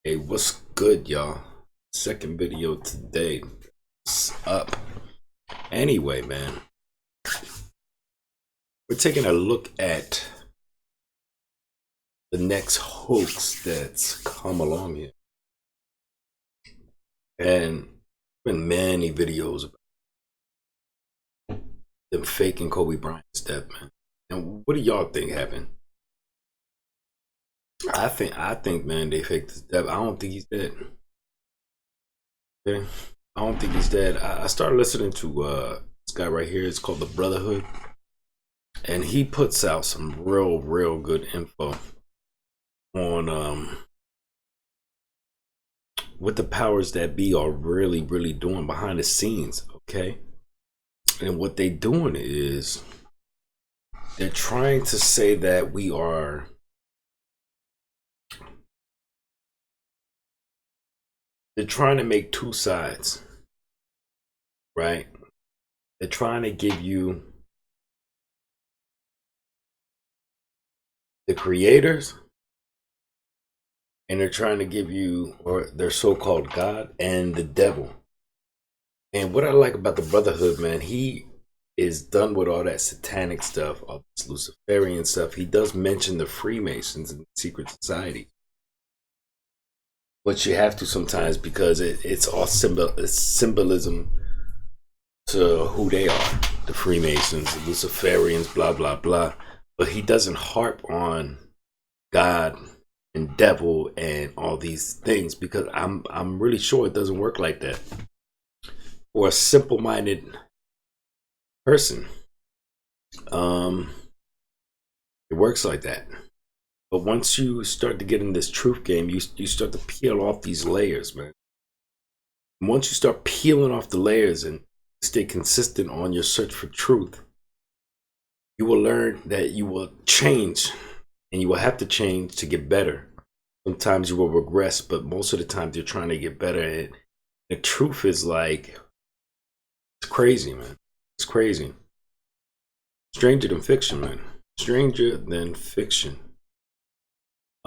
Hey, what's good, y'all? Second video today. What's up? Anyway, man, we're taking a look at the next hoax that's come along here. And been many videos about them faking Kobe Bryant's death, man. And what do y'all think happened? I think, man, they faked his death. I don't think he's dead. Okay? I don't think he's dead. I started listening to this guy right here. It's called The Brotherhood. And he puts out some real good info on what the powers that be are really doing behind the scenes. Okay, and what they doing is they're trying to say that they're trying to make two sides, right? They're trying to give you the creators, and they're trying to give you, or their so-called God, and the devil. And what I like about the Brotherhood, man, he is done with all that satanic stuff, all this Luciferian stuff. He does mention the Freemasons and secret society, but you have to sometimes because it's all symbolism to who they are, the Freemasons, the Luciferians, blah blah blah. But he doesn't harp on God and devil and all these things because I'm really sure it doesn't work like that for a simple-minded person. It works like that. But once you start to get in this truth game, you start to peel off these layers, man. And once you start peeling off the layers and stay consistent on your search for truth, you will learn that you will change, and you will have to change to get better. Sometimes you will regress, but most of the time you're trying to get better. And the truth is like, it's crazy, man. It's crazy. Stranger than fiction, man. Stranger than fiction.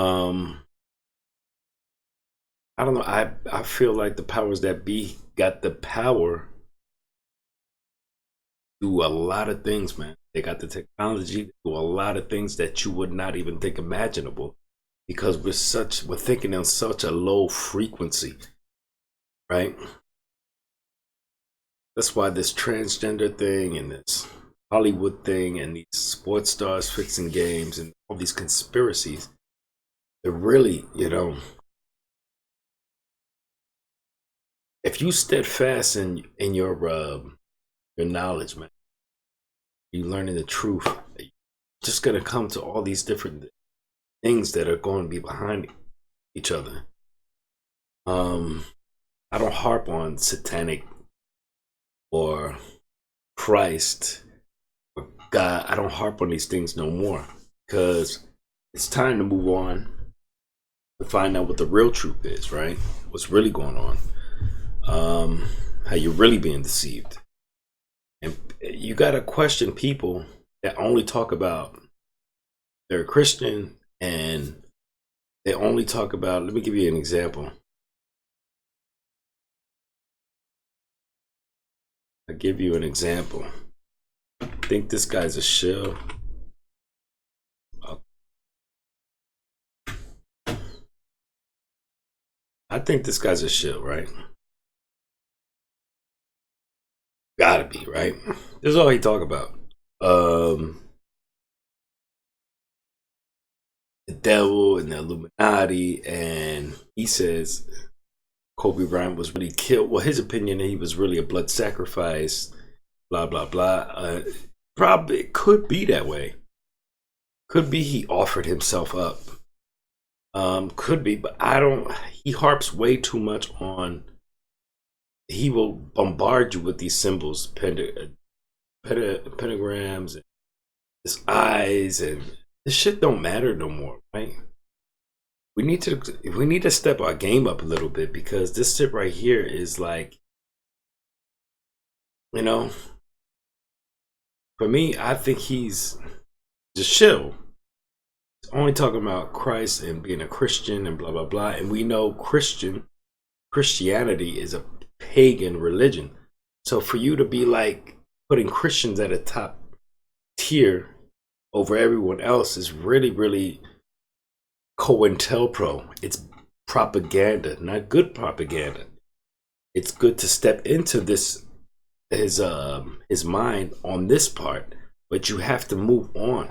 I don't know. I feel like the powers that be got the power to do a lot of things, man. They got the technology to do a lot of things that you would not even think imaginable because we're thinking on such a low frequency, right? That's why this transgender thing and this Hollywood thing and these sports stars fixing games and all these conspiracies, they're really, if you steadfast in your knowledge, man, you learning the truth, you're just gonna come to all these different things that are going to be behind each other. I don't harp on satanic or Christ or God. I don't harp on these things no more because it's time to move on to find out what the real truth is, right? What's really going on. How you're really being deceived. And you got to question people that only talk about they're Christian and they only talk about, let me give you an example. I'll give you an example. I think this guy's a shill. I think this guy's a shill, right? Gotta be, right? This is all he talk about. The devil and the Illuminati, and he says Kobe Bryant was really killed. Well, his opinion, he was really a blood sacrifice, blah blah blah. Probably it could be that way. Could be he offered himself up. Could be, but I don't. He harps way too much on. He will bombard you with these symbols, pentagrams, and his eyes, and this shit don't matter no more, right? We need to step our game up a little bit because this shit right here is like, for me, I think he's just chill. only talking about Christ and being a Christian and blah blah blah. And we know Christianity is a pagan religion. So for you to be like putting Christians at a top tier over everyone else is really, really COINTELPRO. It's propaganda, not good propaganda. It's good to step into this his mind on this part, but you have to move on.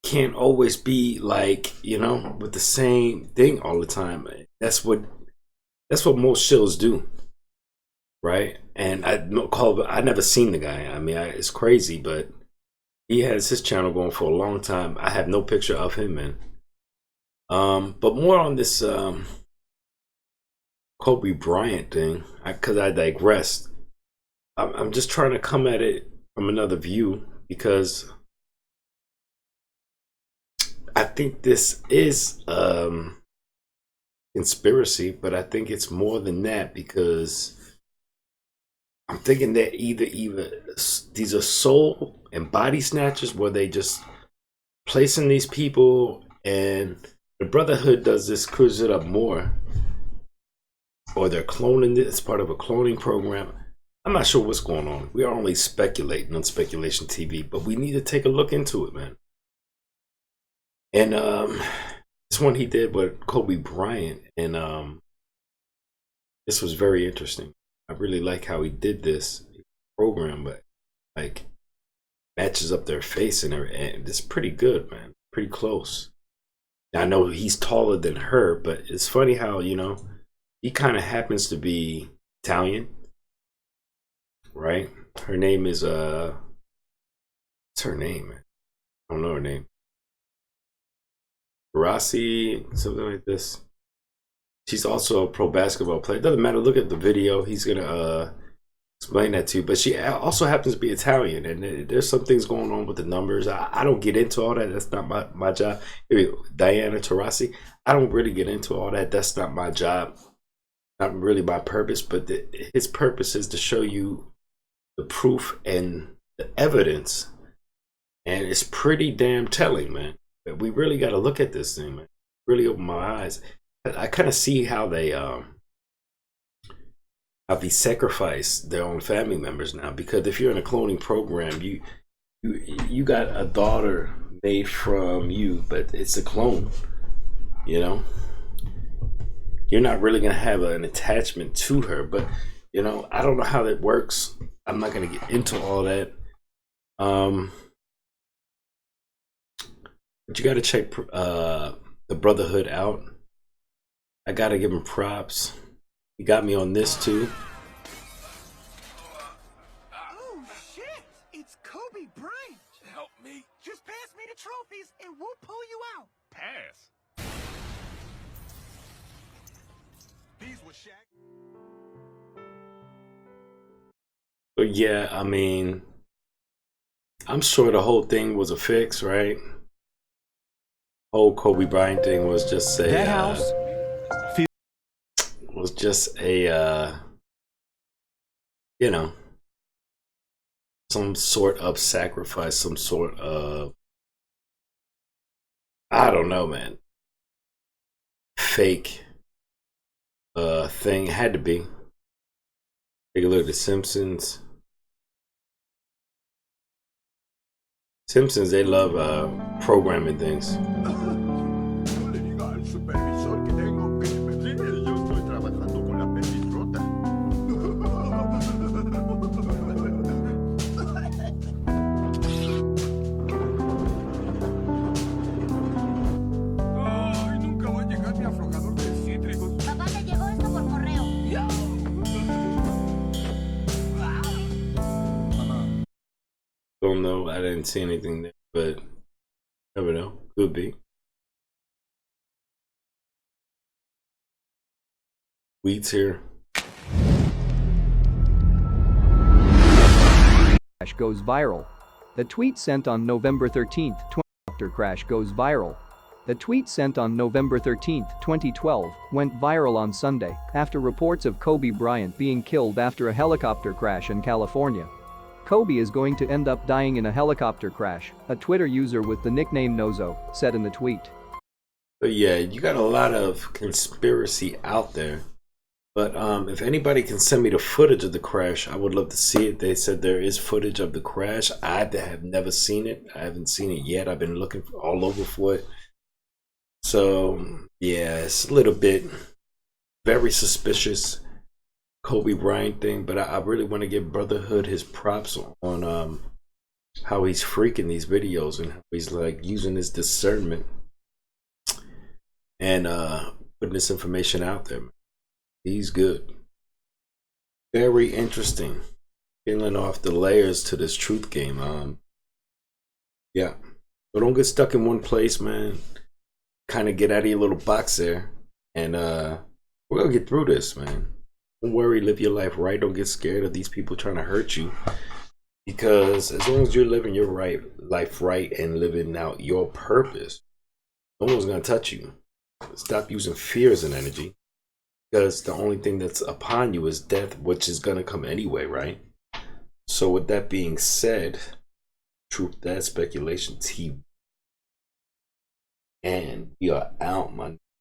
Can't always be like, with the same thing all the time. That's what most shows do, right? And I never seen the guy. I mean, it's crazy, but he has his channel going for a long time. I have no picture of him, man. But more on this Kobe Bryant thing, because I digressed. I'm just trying to come at it from another view, because I think this is conspiracy, but I think it's more than that, because I'm thinking that either these are soul and body snatchers, where they just placing these people, and the Brotherhood does this, cruise it up more, or they're cloning it as part of a cloning program. I'm not sure what's going on. We are only speculating on Speculation TV, but we need to take a look into it, man. And this one he did with Kobe Bryant, and this was very interesting. I really like how he did this program, but like matches up their face and everything. And it's pretty good, man. Pretty close. I know he's taller than her, but it's funny how, he kind of happens to be Italian, right? Her name is what's her name, man? I don't know her name. Rossi, something like this. She's also a pro basketball player. Doesn't matter. Look at the video. He's gonna explain that to you. But she also happens to be Italian, and there's some things going on with the numbers. I don't get into all that. That's not my job. Diana Taurasi. I don't really get into all that. That's not my job. Not really my purpose. But his purpose is to show you the proof and the evidence, and it's pretty damn telling, man. We really got to look at this thing, man. Really open my eyes. I kind of see how they sacrifice their own family members now, because if you're in a cloning program, you got a daughter made from you, but it's a clone. You're not really gonna have an attachment to her, but I don't know how that works. I'm not gonna get into all that. But you got to check the Brotherhood out. I got to give him props. He got me on this too. Oh shit! It's Kobe Bryant. Help me. Just pass me the trophies and we'll pull you out. Pass. These were Shaq. But yeah, I mean, I'm sure the whole thing was a fix, right? Whole Kobe Bryant thing was just some sort of sacrifice, some sort of, I don't know, man, fake thing. It had to be. Take a look at the Simpsons. Simpsons, they love programming things. Don't know. I didn't see anything there, but never know. Could be. Weeds here. Crash goes viral. The tweet sent on November 13th, helicopter crash goes viral. The tweet sent on November 13, 2012, went viral on Sunday after reports of Kobe Bryant being killed after a helicopter crash in California. Kobe is going to end up dying in a helicopter crash, a Twitter user with the nickname Nozo said in the tweet. But yeah, you got a lot of conspiracy out there. But if anybody can send me the footage of the crash, I would love to see it. They said there is footage of the crash. I have never seen it. I haven't seen it yet. I've been looking all over for it. So yeah, it's a little bit very suspicious Kobe Bryant thing. But I really want to give Brotherhood his props on how he's freaking these videos and how he's like using his discernment and putting this information out there. He's good. Very interesting. Peeling off the layers to this truth game. Yeah. But don't get stuck in one place, man. Kind of get out of your little box there. And we're gonna get through this, man. Don't worry, live your life right. Don't get scared of these people trying to hurt you. Because as long as you're living your life right and living out your purpose, no one's gonna touch you. Stop using fear as an energy. Because the only thing that's upon you is death, which is going to come anyway, right? So with that being said, Truth That Speculation TV. And we are out, my